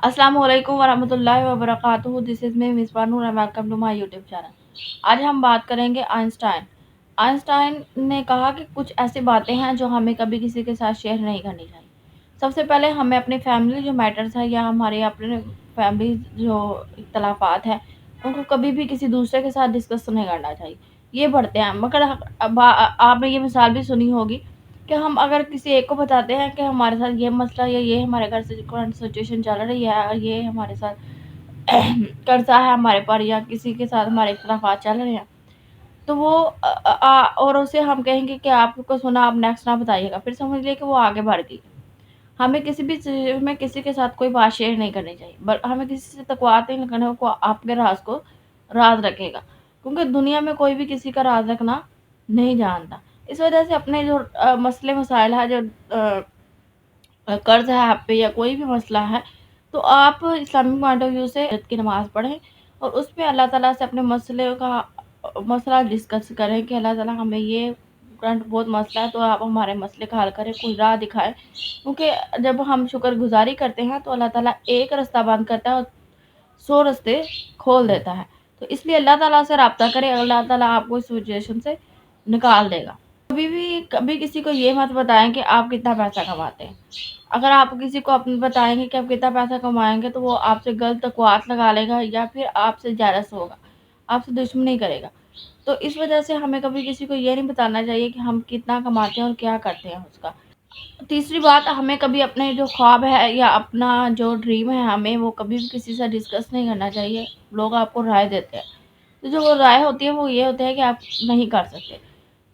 अस्सलाम वालेकुम वरहमतुल्लाहि वबरकातुहू। This is me Misbah Noor and welcome to my YouTube channel. आज हम बात करेंगे आइंस्टाइन। आइंस्टाइन ने कहा कि कुछ ऐसी बातें हैं जो हमें कभी किसी के साथ शेयर नहीं करनी चाहिए। सबसे पहले हमें अपनी फैमिली जो मैटर्स है या हमारे अपने फैमिली जो इख्तलाफात है उनको कभी भी किसी दूसरे के साथ डिस्कस नहीं करना चाहिए। ये बढ़ते हैं मगर अब आपने ये मिसाल भी सुनी होगी कि हम अगर किसी एक को बताते हैं कि हमारे साथ ये मसला या ये हमारे घर से करंट सिचुएशन चल रही है और ये हमारे साथ कर्जा है हमारे पर या किसी के साथ हमारे इख्तलाफात चल रहे हैं, तो वो और उसे हम कहेंगे कि आपको सुना, आप नेक्स्ट ना बताइएगा, फिर समझ लिए कि वो आगे बढ़ गई। हमें किसी भी चीज़ में किसी के साथ कोई बात शेयर नहीं करनी चाहिए, हमें किसी से तकवात नहीं करना को आपके राज को राज रखेगा, क्योंकि दुनिया में कोई भी किसी का राज रखना नहीं जानता। इस वजह से अपने जो मसले मसाइल है, जो कर्ज है आप पे या कोई भी मसला है, तो आप इस्लामिक पॉइंट ऑफ व्यू से की नमाज़ पढ़ें और उसमें अल्लाह ताला से अपने मसले का मसला डिस्कस करें कि अल्लाह ताला हमें ये करंट बहुत मसला है, तो आप हमारे मसले का हल करें, कोई राह दिखाएं। क्योंकि जब हम शुक्रगुजारी करते हैं तो अल्लाह ताला एक रास्ता बंद करता है और 100 रास्ते खोल देता है। तो इसलिए अल्लाह ताला से राब्ता करें, अल्लाह ताला आपको इस सिचुएशन से निकाल देगा। कभी किसी को ये मत बताएं कि आप कितना पैसा कमाते हैं। अगर आप किसी को अपने बताएंगे कि आप कितना पैसा कमाएंगे तो वो आपसे गलत अक़वात लगा लेगा या फिर आपसे जेलस होगा, आपसे दुश्मनी करेगा। तो इस वजह से हमें कभी किसी को ये नहीं बताना चाहिए कि हम कितना कमाते हैं और क्या करते हैं उसका। तीसरी बात, हमें कभी अपने जो ख्वाब है या अपना जो ड्रीम है हमें वो कभी भी किसी से डिस्कस नहीं करना चाहिए। लोग आपको राय देते हैं, तो जो वो राय होती है वो ये होती है कि आप नहीं कर सकते।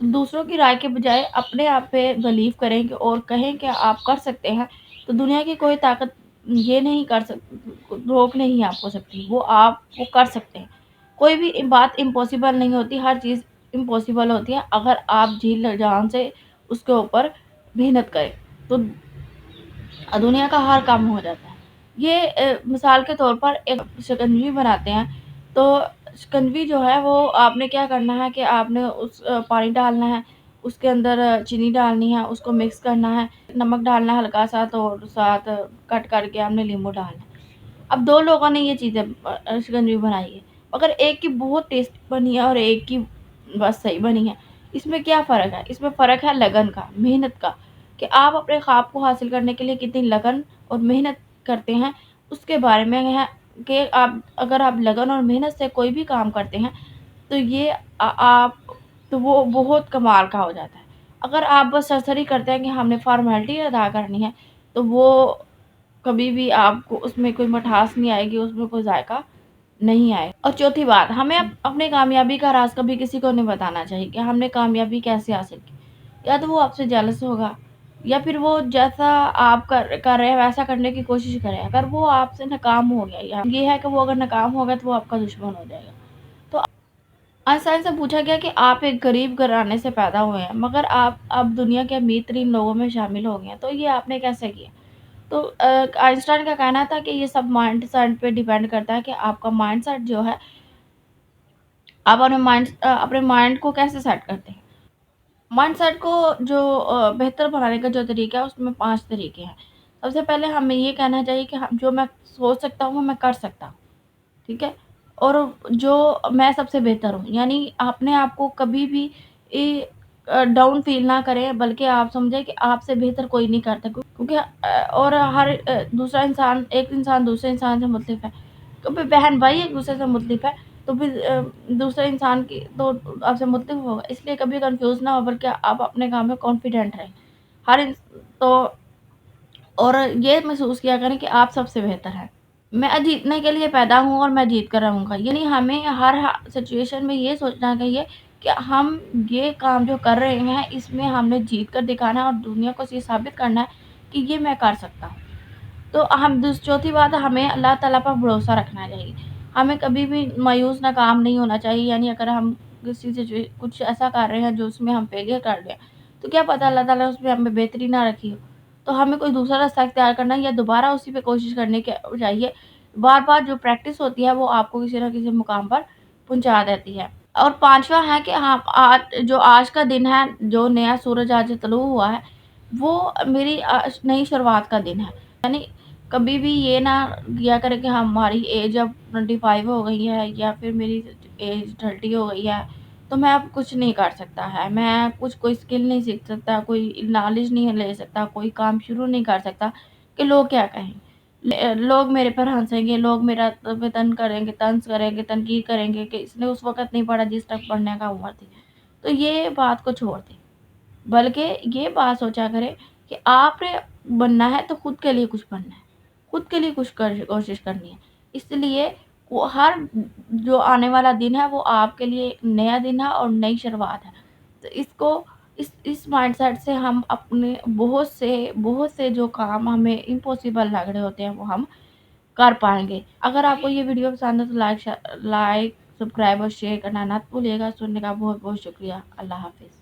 तो दूसरों की राय के बजाय अपने आप पे बिलीव करें कि और कहें कि आप कर सकते हैं, तो दुनिया की कोई ताकत ये नहीं कर रोक नहीं आपको सकती, आप वो कर सकते हैं। कोई भी बात इम्पॉसिबल नहीं होती, हर चीज़ इम्पॉसिबल होती है अगर आप जी जान से उसके ऊपर मेहनत करें, तो दुनिया का हर काम हो जाता है। ये मिसाल के तौर पर एक शिकंजी बनाते हैं, तो शिकंजी जो है वो आपने क्या करना है कि आपने पानी डालना है, उसके अंदर चीनी डालनी है, उसको मिक्स करना है, नमक डालना है हल्का सा, तो साथ कट करके आपने नींबू डालना है। अब 2 लोगों ने ये चीज़ें शिकंजी बनाई है, मगर एक की बहुत टेस्टी बनी है और एक की बस सही बनी है। इसमें क्या फ़र्क है? इसमें फ़र्क है लगन का, मेहनत का, कि आप अपने ख्वाब को हासिल करने के लिए कितनी लगन और मेहनत करते हैं, उसके बारे में है कि अगर आप लगन और मेहनत से कोई भी काम करते हैं, तो ये आप तो वो बहुत कमाल का हो जाता है। अगर आप बस सरसरी करते हैं कि हमने फ़ॉर्मेलिटी अदा करनी है, तो वो कभी भी आपको उसमें कोई मिठास नहीं आएगी, उसमें कोई जायका नहीं आए। और चौथी बात, हमें अपनी कामयाबी का राज़ कभी किसी को नहीं बताना चाहिए कि हमने कामयाबी कैसे हासिल की। या तो वो आपसे जेलस होगा या फिर वो जैसा आप कर रहे हैं वैसा करने की कोशिश करे। अगर वो आपसे नाकाम हो गया, या ये है कि वो अगर नाकाम हो गया तो वो आपका दुश्मन हो जाएगा। तो आइंस्टाइन से पूछा गया कि आप एक गरीब घराने से पैदा हुए हैं, मगर आप अब दुनिया के अमीर तरीन लोगों में शामिल हो गए हैं, तो ये आपने कैसे किया? तो आइंस्टाइन का कहना था कि ये सब माइंड सेट पे डिपेंड करता है कि आपका माइंड सेट जो है, आप अपने माइंड को कैसे सेट करते हैं। माइंड सेट को जो बेहतर बनाने का जो तरीका है उसमें 5 तरीके हैं। सबसे पहले हमें ये कहना चाहिए कि हम जो मैं सोच सकता हूँ वो मैं कर सकता हूँ, ठीक है? और जो मैं सबसे बेहतर हूँ, यानी अपने आप को कभी भी डाउन फ़ील ना करें, बल्कि आप समझें कि आपसे बेहतर कोई नहीं करता, क्योंकि और दूसरा इंसान, एक इंसान दूसरे इंसान से मुख्तलिफ है। कभी बहन-भाई एक-दूसरे से मुख्तलिफ है, तो फिर दूसरे इंसान की तो आपसे मुख्तलिफ होगा। इसलिए कभी कन्फ्यूज़ ना हो, बल्कि आप अपने काम में कॉन्फिडेंट रहें। हर इंस तो और ये महसूस किया करें कि आप सबसे बेहतर हैं। मैं जीतने के लिए पैदा हूँ और मैं जीत कर रहूँगा। यानी हमें हर सिचुएशन में ये सोचना चाहिए कि हम ये काम जो कर रहे हैं, इसमें हमने जीत कर दिखाना है और दुनिया को ये साबित करना है कि ये मैं कर सकता हूँ। तो चौथी बात, हमें अल्लाह ताला पर भरोसा रखना चाहिए। हमें कभी भी मायूस नाकाम नहीं होना चाहिए। यानी अगर हम किसी से कुछ ऐसा कर रहे हैं जो उसमें हम फेलियर कर रहे हैं, तो क्या पता अल्लाह ताला ने उसमें हमें बेहतरी ना रखी हो। तो हमें कोई दूसरा रास्ता इख्तियार करना या दोबारा उसी पे कोशिश करने के चाहिए। बार-बार जो प्रैक्टिस होती है वो आपको किसी न किसी मुकाम पर पहुँचा देती है। और 5वां है कि हाँ, आज का दिन है, जो नया सूरज आज तुलू हुआ है, वो मेरी नई शुरुआत का दिन है। यानी कभी भी ये ना किया करें कि हमारी एज अब 25 हो गई है या फिर मेरी एज 30 हो गई है, तो मैं अब कुछ नहीं कर सकता है। मैं कुछ कोई स्किल नहीं सीख सकता, कोई नॉलेज नहीं ले सकता, कोई काम शुरू नहीं कर सकता कि लोग क्या कहें। लोग मेरे पर हँसेंगे, लोग मेरा तंज़ करेंगे, तनकीद करेंगे कि इसने उस वक़्त नहीं पढ़ा जिस वक़्त पढ़ने का उम्र थी। तो ये बात को छोड़ दें। बल्कि ये बात सोचा करें कि आपने बनना है तो खुद के लिए कुछ बनना है, खुद के लिए कुछ कोशिश करनी है। इसलिए वो हर जो आने वाला दिन है वो आपके लिए एक नया दिन है और नई शुरुआत है। तो इसको इस माइंडसेट से हम अपने बहुत से जो काम हमें इम्पॉसिबल लग रहे होते हैं वो हम कर पाएँगे। अगर आपको ये वीडियो पसंद है तो लाइक, सब्सक्राइब और शेयर करना ना भूलिएगा। सुनने का बहुत-बहुत शुक्रिया। अल्लाह हाफ़िज़।